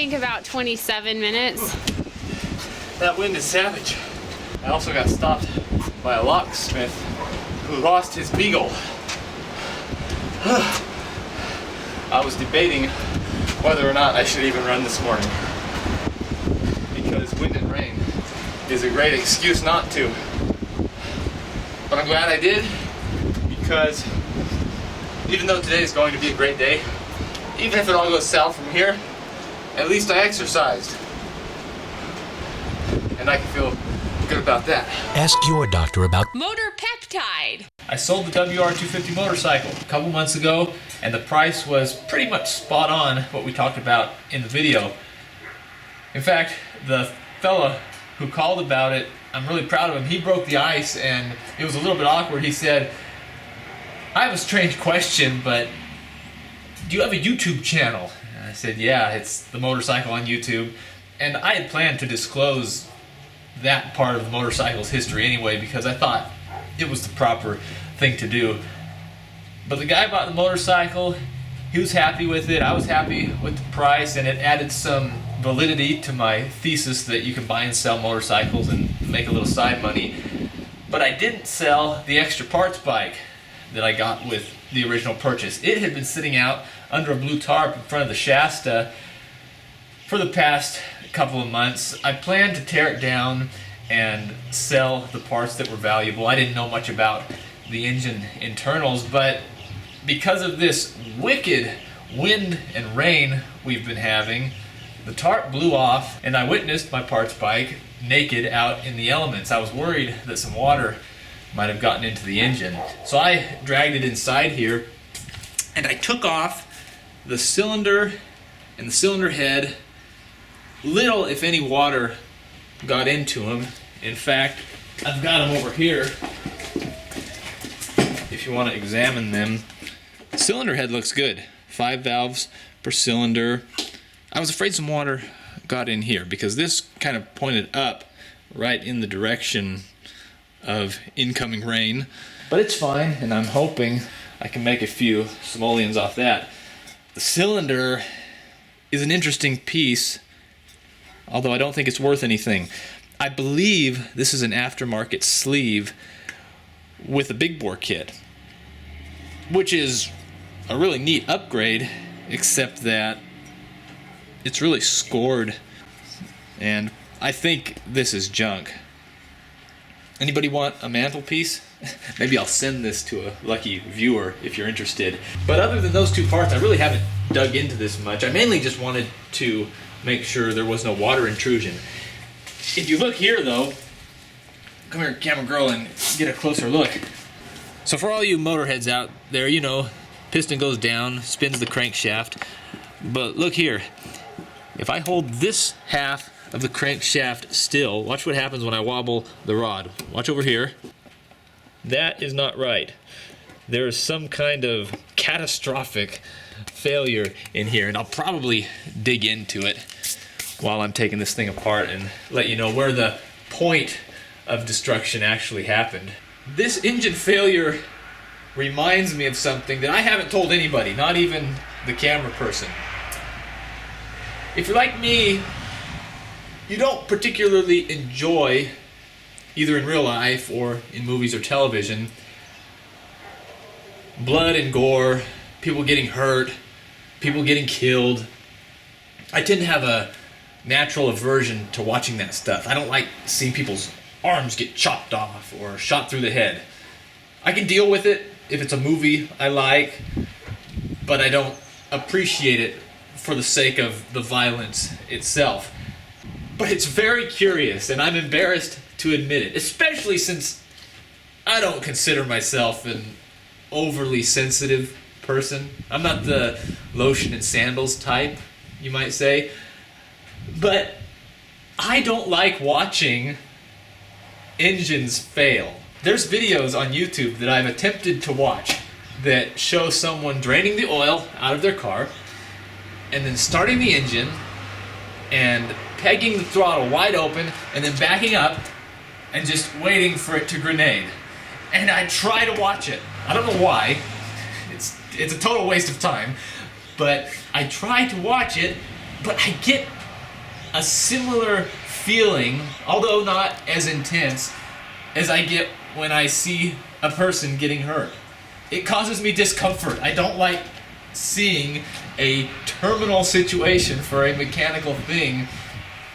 think about 27 minutes. That wind is savage. I also got stopped by a locksmith who lost his beagle. I was debating whether or not I should even run this morning, because wind and rain is a great excuse not to. But I'm glad I did, because even though today is going to be a great day, even if it all goes south from here, at least I exercised. And I can feel good about that. Ask your doctor about Motor peptide. I sold the WR250 motorcycle a couple months ago, and the price was pretty much spot on what we talked about in the video. In fact, the fella who called about it, I'm really proud of him. He broke the ice, and it was a little bit awkward. He said, "I have a strange question, but do you have a YouTube channel?" And I said, "Yeah, it's the motorcycle on YouTube." And I had planned to disclose that part of the motorcycle's history anyway, because I thought it was the proper thing to do. But the guy bought the motorcycle, he was happy with it, I was happy with the price, and it added some validity to my thesis that you can buy and sell motorcycles and make a little side money. But I didn't sell the extra parts bike that I got with the original purchase. It had been sitting out under a blue tarp in front of the Shasta for the past couple of months. I planned to tear it down and sell the parts that were valuable. I didn't know much about the engine internals, but because of this wicked wind and rain we've been having, the tarp blew off and I witnessed my parts bike naked out in the elements. I was worried that some water might have gotten into the engine. So I dragged it inside here and I took off the cylinder and the cylinder head. Little, if any, water got into them. In fact, I've got them over here if you want to examine them. The cylinder head looks good. 5 valves per cylinder. I was afraid some water got in here because this kind of pointed up right in the direction of incoming rain. But it's fine, and I'm hoping I can make a few simoleons off that. The cylinder is an interesting piece, although I don't think it's worth anything. I believe this is an aftermarket sleeve with a big bore kit, which is a really neat upgrade, except that it's really scored, and I think this is junk. Anybody want a mantelpiece? Maybe I'll send this to a lucky viewer if you're interested. But other than those two parts, I really haven't dug into this much. I mainly just wanted to make sure there was no water intrusion. If you look here though, come here camera girl and get a closer look. So for all you motorheads out there, you know, piston goes down, spins the crankshaft. But look here, if I hold this half of the crankshaft still, watch what happens when I wobble the rod. Watch over here. That is not right. There is some kind of catastrophic failure in here, and I'll probably dig into it while I'm taking this thing apart and let you know where the point of destruction actually happened. This engine failure reminds me of something that I haven't told anybody, not even the camera person. If you're like me, you don't particularly enjoy, either in real life or in movies or television, blood and gore, people getting hurt, people getting killed. I tend to have a natural aversion to watching that stuff. I don't like seeing people's arms get chopped off or shot through the head. I can deal with it if it's a movie I like, but I don't appreciate it for the sake of the violence itself. But it's very curious, and I'm embarrassed to admit it, especially since I don't consider myself an overly sensitive person. I'm not the lotion and sandals type, you might say. But I don't like watching engines fail. There's videos on YouTube that I've attempted to watch that show someone draining the oil out of their car and then starting the engine and pegging the throttle wide open and then backing up and just waiting for it to grenade. And I try to watch it. I don't know why. It's a total waste of time. But I try to watch it, But I get a similar feeling, although not as intense, as I get when I see a person getting hurt. It causes me discomfort. I don't like seeing a terminal situation for a mechanical thing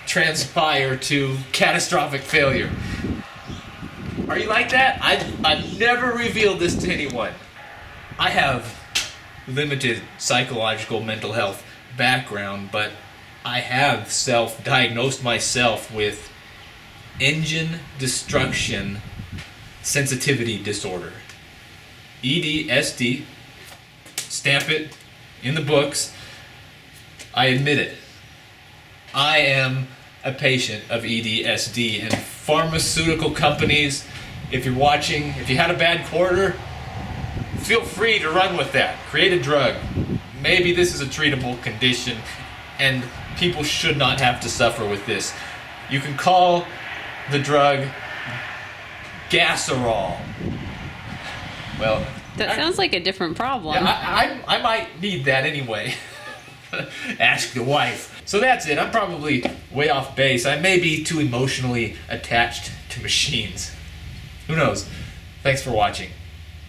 transpire to catastrophic failure. Are you like that? I've never revealed this to anyone. I have limited psychological mental health background, but I have self-diagnosed myself with engine destruction sensitivity disorder. EDSD. Stamp it in the books. I admit it. I am a patient of EDSD, and pharmaceutical companies, if you're watching, if you had a bad quarter, feel free to run with that. Create a drug. Maybe this is a treatable condition, and people should not have to suffer with this. You can call the drug Gaserol. Well, That sounds like a different problem. yeah, I might need that anyway. Ask the wife. So that's it. I'm probably way off base. I may be too emotionally attached to machines. Who knows? Thanks for watching.